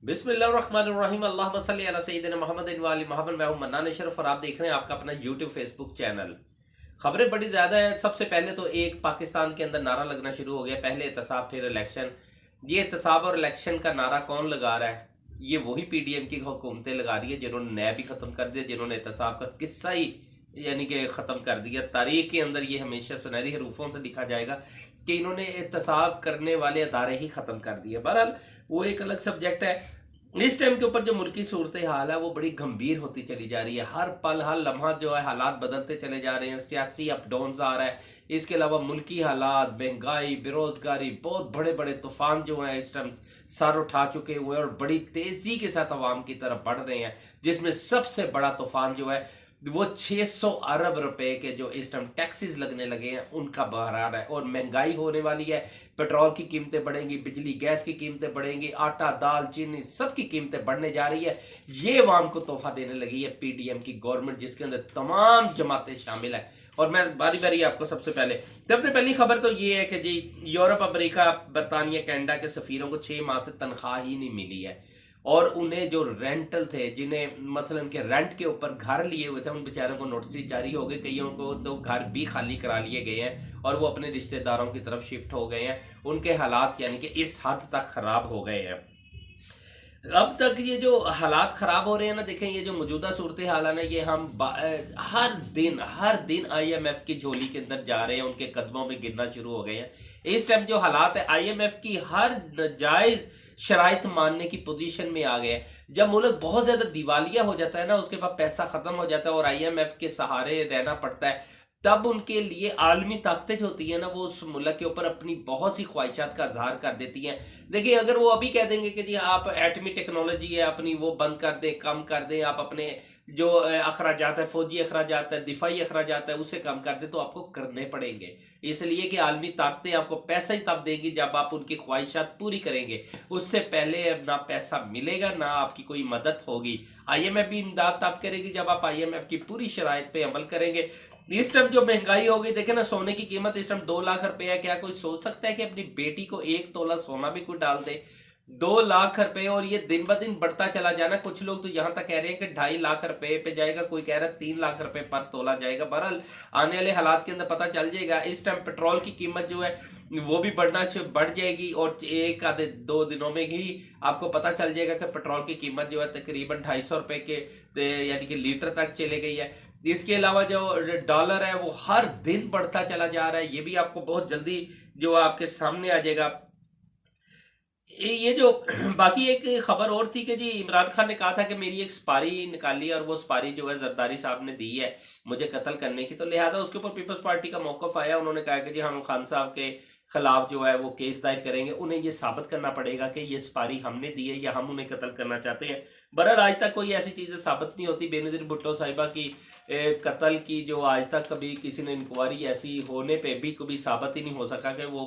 बिस्मिल्लाहिर्रहमानिर्रहीम अल्लाहुम्मा सल्ली अला सय्यिदिना मुहम्मद व आलि मोहम्मद। मैं हूं मन्नान अशरफ और आप देख रहे हैं आपका अपना यूट्यूब फेसबुक चैनल। खबरें बड़ी ज़्यादा हैं। सबसे पहले तो एक पाकिस्तान के अंदर नारा लगना शुरू हो गया, पहले एहतसाब फिर इलेक्शन। ये एहतसाब और इलेक्शन का नारा कौन लगा रहा है? ये वही पीडीएम की हुकूमतें लगा रही है जिन्होंने नैब भी ख़त्म कर दिया, जिन्होंने एहतसाब का किस्सा ही यानी कि ख़त्म कर दिया। तारीख के अंदर ये हमेशा सुनहरी हरूफों से लिखा जाएगा कि इन्होंने एहतसाब करने वाले अदारे ही ख़त्म कर दिए। बहरहाल वो एक अलग सब्जेक्ट है। इस टाइम के ऊपर जो मुल्की सूरत हाल है वो बड़ी गंभीर होती चली जा रही है। हर पल हर लम्हा जो है हालात बदलते चले जा रहे हैं, सियासी अप डाउन आ रहा है। इसके अलावा मुल्की हालात, महंगाई, बेरोजगारी, बहुत बड़े बड़े तूफान जो हैं इस टाइम सर उठा चुके हुए हैं और बड़ी तेजी के साथ अवाम की तरफ बढ़ रहे हैं। जिसमें सबसे बड़ा तूफान जो है वो 600 अरब रुपए के जो इस टाइम टैक्सेस लगने लगे हैं उनका बहरान है। और महंगाई होने वाली है, पेट्रोल की कीमतें बढ़ेंगी, बिजली गैस की कीमतें बढ़ेंगी, आटा दाल चीनी सब की कीमतें बढ़ने जा रही है। ये अवाम को तोहफा देने लगी है पीडीएम की गवर्नमेंट, जिसके अंदर तमाम जमातें शामिल है। और मैं बारी बारी आपको सबसे पहली खबर तो ये है कि जी यूरोप, अमेरिका, बरतानिया, कनाडा के सफीरों को 6 माह से तनख्वाह ही नहीं मिली है। और उन्हें जो रेंटल थे, जिन्हें मतलब के रेंट के ऊपर घर लिए हुए थे, उन बेचारों को नोटिस जारी हो गए। कईयों को तो घर भी खाली करा लिए गए हैं और वो अपने रिश्तेदारों की तरफ शिफ्ट हो गए हैं। उनके हालात यानी कि इस हद तक खराब हो गए हैं। अब तक ये जो हालात खराब हो रहे हैं ना, देखें ये जो मौजूदा सूरत हाल है ना, ये हम हर दिन आईएमएफ की झोली के अंदर जा रहे हैं, उनके कदमों में गिरना शुरू हो गए हैं। इस टाइम जो हालात है, आईएमएफ की हर जायज शराइत मानने की पोजीशन में आ गए हैं। जब मुल्क बहुत ज्यादा दिवालिया हो जाता है ना, उसके बाद पैसा खत्म हो जाता है और आईएमएफ के सहारे रहना पड़ता है, तब उनके लिए आलमी ताकतें जो होती है ना, वो उस मुल्क के ऊपर अपनी बहुत सी ख्वाहिशात का इजहार कर देती हैं। देखिए, अगर वो अभी कह देंगे कि जी आप एटमी टेक्नोलॉजी है अपनी वो बंद कर दें, कम कर दें, आप अपने जो अखराजात है, फौजी अखराजात है, दिफाई अखराजात है, उसे कम कर दें, तो आपको करने पड़ेंगे। इसलिए कि आलमी ताकतें आपको पैसा ही तब देगी जब आप उनकी ख्वाहिशात पूरी करेंगे। उससे पहले ना पैसा मिलेगा ना आपकी कोई मदद होगी। आईएमएफ भी इमदाद तब करेगी जब आप आईएमएफ की पूरी शराइत पे अमल करेंगे। इस टाइम जो महंगाई हो गई, देखे ना, सोने की कीमत इस टाइम 2 लाख रुपए है। क्या कोई सोच सकता है कि अपनी बेटी को 1 तोला सोना भी कोई डाल दे? 2 लाख रुपए, और ये दिन ब दिन बढ़ता चला जाना। कुछ लोग तो यहां तक कह रहे हैं कि 2.5 लाख रुपए पे जाएगा, कोई कह रहा है 3 लाख रुपए पर तोला जाएगा। बहरहाल आने वाले हालात के अंदर पता चल जाएगा। इस टाइम पेट्रोल की कीमत जो है वो भी बढ़ जाएगी और एक आधे 2 दिनों में ही आपको पता चल जाएगा कि पेट्रोल की कीमत जो है तकरीबन 250 रुपए के यानी कि लीटर तक चले गई है। इसके अलावा जो डॉलर है वो हर दिन बढ़ता चला जा रहा है। ये भी आपको बहुत जल्दी जो आपके सामने आ जाएगा। ये जो बाकी एक खबर और थी कि जी इमरान खान ने कहा था कि मेरी एक सुपारी निकाली और वो सुपारी जो है जरदारी साहब ने दी है मुझे कत्ल करने की, तो लिहाजा उसके ऊपर पीपल्स पार्टी का मौकफ आया। उन्होंने कहा कि जी हम खान साहब के खिलाफ जो है वो केस दायर करेंगे, उन्हें ये साबित करना पड़ेगा कि ये सुपारी हमने दी है या हम उन्हें कत्ल करना चाहते हैं। बहरहाल आज तक कोई ऐसी चीजें साबित नहीं होती। बेनजीर भुट्टो साहिबा की कत्ल की जो आज तक कभी किसी ने इंक्वायरी ऐसी होने पे भी कभी साबित ही नहीं हो सका कि वो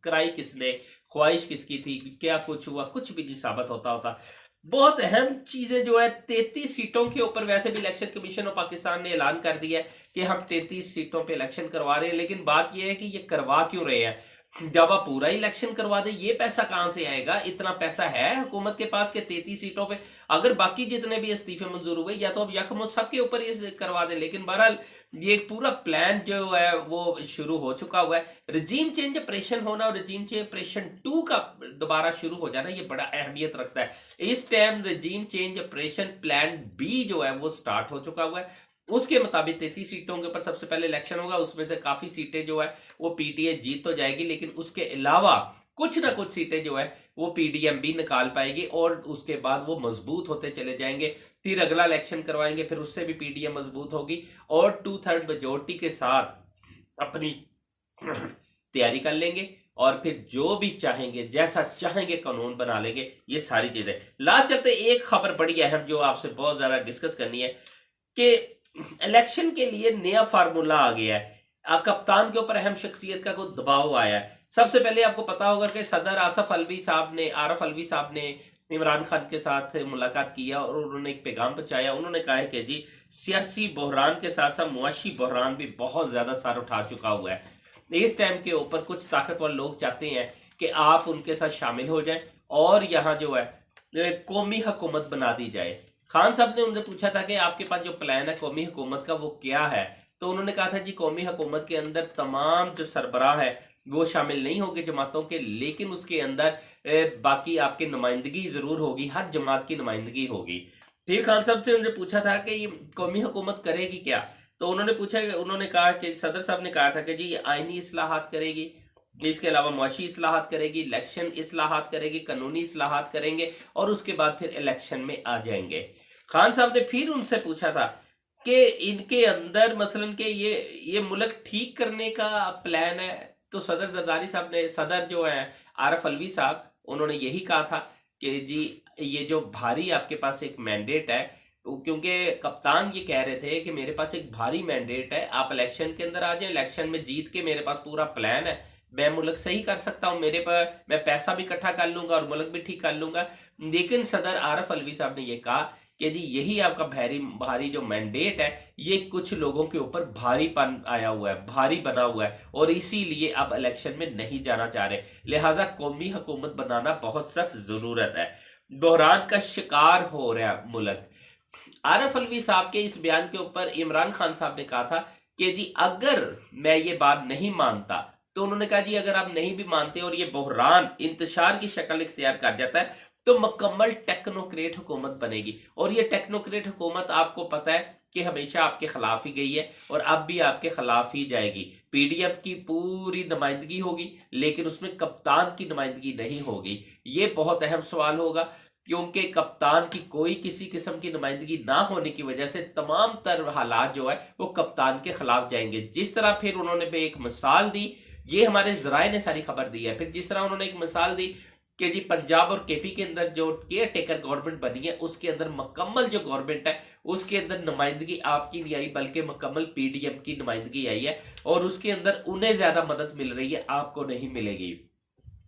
कराई किसने, ख्वाहिश किसकी थी, क्या कुछ हुआ, कुछ भी नहीं साबित होता। बहुत अहम चीजें जो है, 33 सीटों के ऊपर वैसे भी इलेक्शन कमीशन ऑफ पाकिस्तान ने ऐलान कर दिया है कि हम 33 सीटों पे इलेक्शन करवा रहे हैं। लेकिन बात यह है कि ये करवा क्यों रहे हैं? जब आप पूरा इलेक्शन करवा दे, ये पैसा कहां से आएगा? इतना पैसा है हुकूमत के पास के 33 सीटों पे अगर बाकी जितने भी इस्तीफे मंजूर हुए या तो अब यकम सबके ऊपर ये करवा दे। लेकिन बहरहाल ये एक पूरा प्लान जो है वो शुरू हो चुका हुआ है। रजीम चेंज ऑपरेशन होना और रजीम चेंज ऑपरेशन 2 का दोबारा शुरू हो जाना ये बड़ा अहमियत रखता है। इस time regime change operation plan B जो है वो स्टार्ट हो चुका हुआ है। उसके मुताबिक 33 सीटों के ऊपर सबसे पहले इलेक्शन होगा। उसमें से काफी सीटें जो है वो पीटीए जीत तो जाएगी, लेकिन उसके अलावा कुछ ना कुछ सीटें जो है वो पीडीएम भी निकाल पाएगी और उसके बाद वो मजबूत होते चले जाएंगे। फिर अगला इलेक्शन करवाएंगे, फिर उससे भी पीडीएम मजबूत होगी और 2/3 मेजोरिटी के साथ अपनी तैयारी कर लेंगे और फिर जो भी चाहेंगे, जैसा चाहेंगे कानून बना लेंगे। ये सारी चीजें ला चलते। एक खबर बड़ी अहम जो आपसे बहुत ज्यादा डिस्कस करनी है कि इलेक्शन के लिए नया फार्मूला आ गया है। कप्तान के ऊपर अहम शख्सियत का कोई दबाव आया है। सबसे पहले आपको पता होगा कि सदर आरफ अलवी साहब ने इमरान खान के साथ मुलाकात किया और उन्होंने एक पैगाम पहुंचाया। उन्होंने कहा है कि जी सियासी बहरान के साथ साथ मुआशी बहरान भी बहुत ज्यादा सर उठा चुका हुआ है। इस टाइम के ऊपर कुछ ताकतवर लोग चाहते हैं कि आप उनके साथ शामिल हो जाएं और यहाँ जो है कौमी हुकूमत बना दी जाए। खान साहब ने उनसे पूछा था कि आपके पास जो प्लान है कौमी हुकूमत का वो क्या है, तो उन्होंने कहा था जी कौमी हुकूमत के अंदर तमाम जो सरबराह है वो शामिल नहीं होंगे जमातों के, लेकिन उसके अंदर बाकी आपकी नुमाइंदगी जरूर होगी, हर जमात की नुमाइंदगी होगी। फिर खान साहब से उन्होंने पूछा था कि ये कौमी हुकूमत करेगी क्या, तो उन्होंने कहा कि सदर साहब ने कहा था कि जी ये आईनी इस्लाहात करेगी, इसके अलावा मुआशी इस्लाहात करेगी, इलेक्शन इस्लाहात करेगी, कानूनी इस्लाहात करेंगे और उसके बाद फिर इलेक्शन में आ जाएंगे। खान साहब ने फिर उनसे पूछा था कि इनके अंदर मसलन के ये मुल्क ठीक करने का प्लान है, तो सदर जरदारी साहब ने, सदर जो है आरफ अलवी साहब, उन्होंने यही कहा था कि जी ये जो भारी आपके पास एक मैंडेट है, क्योंकि कप्तान ये कह रहे थे कि मेरे पास एक भारी मैंडेट है, आप इलेक्शन के अंदर आ जाए, इलेक्शन में जीत के मेरे पास पूरा प्लान है, मैं मुल्क सही कर सकता हूं, मेरे पर मैं पैसा भी इकट्ठा कर लूंगा और मुल्क भी ठीक कर लूंगा। लेकिन सदर आरफ अलवी साहब ने यह कहा कि जी यही आपका भारी भारी जो मैंडेट है ये कुछ लोगों के ऊपर भारीपन आया हुआ है, भारी बना हुआ है, और इसीलिए अब इलेक्शन में नहीं जाना चाह रहे, लिहाजा कौमी हुकूमत बनाना बहुत सख्त जरूरत है, बहरान का शिकार हो रहा है मुल्क। आरफ अलवी साहब के इस बयान के ऊपर इमरान खान साहब ने कहा था कि जी अगर मैं ये बात नहीं मानता, तो उन्होंने कहा जी अगर आप नहीं भी मानते और ये बहरान इंतशार की शक्ल इख्तियार कर जाता है तो मुकम्मल टेक्नोक्रेट हुकूमत बनेगी, और ये टेक्नोक्रेट हुकूमत आपको पता है कि हमेशा आपके खिलाफ ही गई है और अब भी आपके खिलाफ ही जाएगी। पीडीएफ की पूरी नुमाइंदगी होगी लेकिन उसमें कप्तान की नुमाइंदगी नहीं होगी, ये बहुत अहम सवाल होगा, क्योंकि कप्तान की कोई किसी किस्म की नुमाइंदगी ना होने की वजह से तमाम तर हालात जो है वो कप्तान के खिलाफ जाएंगे। जिस तरह फिर उन्होंने भी एक मिसाल दी, ये हमारे जराए ने सारी खबर दी है, फिर जिस तरह उन्होंने एक मिसाल दी कि जी पंजाब और केपी के अंदर जो केयर टेकर गवर्नमेंट बनी है उसके अंदर मुकम्मल जो गवर्नमेंट है उसके अंदर नुमाइंदगी आपकी नहीं आई बल्कि मुकम्मल पीडीएम की नुमाइंदगी आई है, और उसके अंदर उन्हें ज्यादा मदद मिल रही है, आपको नहीं मिलेगी।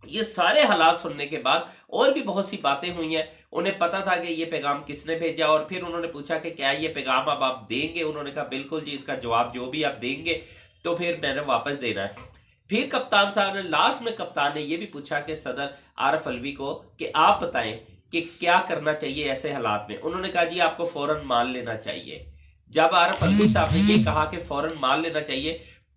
ये सारे हालात सुनने के बाद और भी बहुत सी बातें हुई हैं, उन्हें पता था कि ये पैगाम किसने भेजा, और फिर उन्होंने पूछा कि क्या ये पैगाम अब आप देंगे, उन्होंने कहा बिल्कुल जी, इसका जवाब जो भी आप देंगे तो फिर मैंने वापस देना है। फिर कप्तान साहब ने लास्ट में कप्तान ने यह भी पूछा कि सदर आरफ अलवी को कि आप बताएं कि क्या करना चाहिए ऐसे हालात में, उन्होंने कहा जी आपको फौरन मान लेना चाहिए। जब आरफ अलवी साहब ने ये कहा कि फौरन मान लेना चाहिए,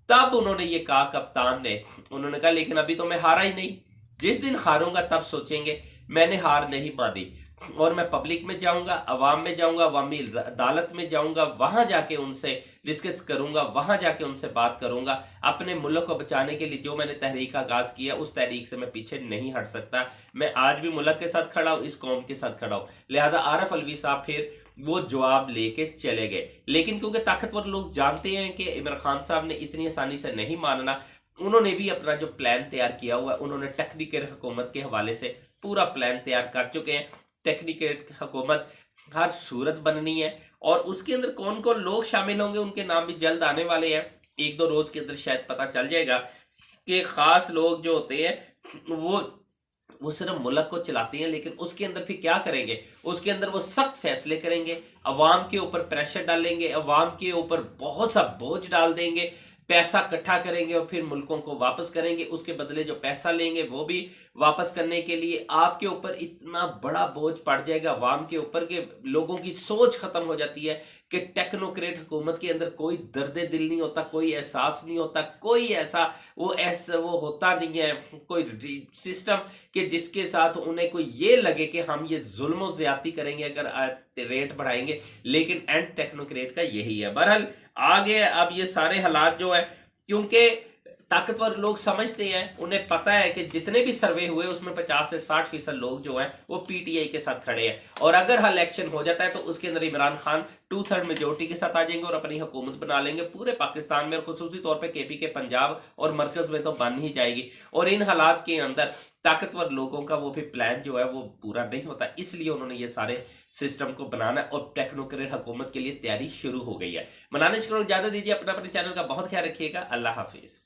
तब उन्होंने ये कहा कप्तान ने, उन्होंने कहा लेकिन अभी तो मैं हारा ही नहीं, जिस दिन हारूंगा तब सोचेंगे। मैंने हार नहीं मानी और मैं पब्लिक में जाऊंगा, अवाम में जाऊंगा, अवामी अदालत में जाऊंगा, वहां जाके उनसे डिस्कस करूंगा, वहां जाके उनसे बात करूंगा। अपने मुल्क को बचाने के लिए जो मैंने तहरीक का आगाज किया उस तहरीक से मैं पीछे नहीं हट सकता, मैं आज भी मुल्क के साथ खड़ा हूं, इस कौम के साथ खड़ा हूं। लिहाजा आरफ अलवी साहब फिर वो जवाब लेके चले गए, लेकिन क्योंकि ताकतवर लोग जानते हैं कि इमरान खान साहब ने इतनी आसानी से नहीं मानना, उन्होंने भी अपना जो प्लान तैयार किया हुआ है, उन्होंने टेक्निकल हुकूमत के हवाले से पूरा प्लान तैयार कर चुके हैं। टेक्निकल हुकूमत हर सूरत बननी है और उसके अंदर कौन कौन लोग शामिल होंगे उनके नाम भी जल्द आने वाले हैं, एक दो रोज के अंदर शायद पता चल जाएगा कि खास लोग जो होते हैं वो सिर्फ मुल्क को चलाते हैं, लेकिन उसके अंदर फिर क्या करेंगे, उसके अंदर वो सख्त फैसले करेंगे, अवाम के ऊपर प्रेशर डालेंगे, अवाम के ऊपर बहुत सा बोझ डाल देंगे, पैसा इकट्ठा करेंगे और फिर मुल्कों को वापस करेंगे, उसके बदले जो पैसा लेंगे वो भी वापस करने के लिए आपके ऊपर इतना बड़ा बोझ पड़ जाएगा अवाम के ऊपर कि लोगों की सोच खत्म हो जाती है कि टेक्नोक्रेट हुकूमत के अंदर कोई दर्द दिल नहीं होता, कोई एहसास नहीं होता, कोई ऐसा वो होता नहीं है, कोई सिस्टम कि जिसके साथ उन्हें कोई ये लगे कि हम ये जुल्म ज्यादती करेंगे अगर रेट बढ़ाएंगे, लेकिन एंड टेक्नोक्रेट का यही है। बहरहाल आगे अब ये सारे हालात जो है, क्योंकि ताकतवर लोग समझते हैं, उन्हें पता है कि जितने भी सर्वे हुए उसमें 50 से 60% लोग जो हैं वो पीटीआई के साथ खड़े हैं, और अगर हल इलेक्शन हो जाता है तो उसके अंदर इमरान खान 2/3 मेजोरिटी के साथ आ जाएंगे और अपनी हुकूमत बना लेंगे पूरे पाकिस्तान में, और खुसूसी तौर पे केपी के पंजाब और मरकज में तो बन ही जाएगी। और इन हालात के अंदर ताकतवर लोगों का वो भी प्लान जो है वो पूरा नहीं होता, इसलिए उन्होंने ये सारे सिस्टम को बनाना और टेक्नोक्रेट हुकूमत के लिए तैयारी शुरू हो गई है। मनाने शुरू ज्यादा दीजिए, अपने चैनल का बहुत ख्याल रखिएगा। अल्लाह हाफिज।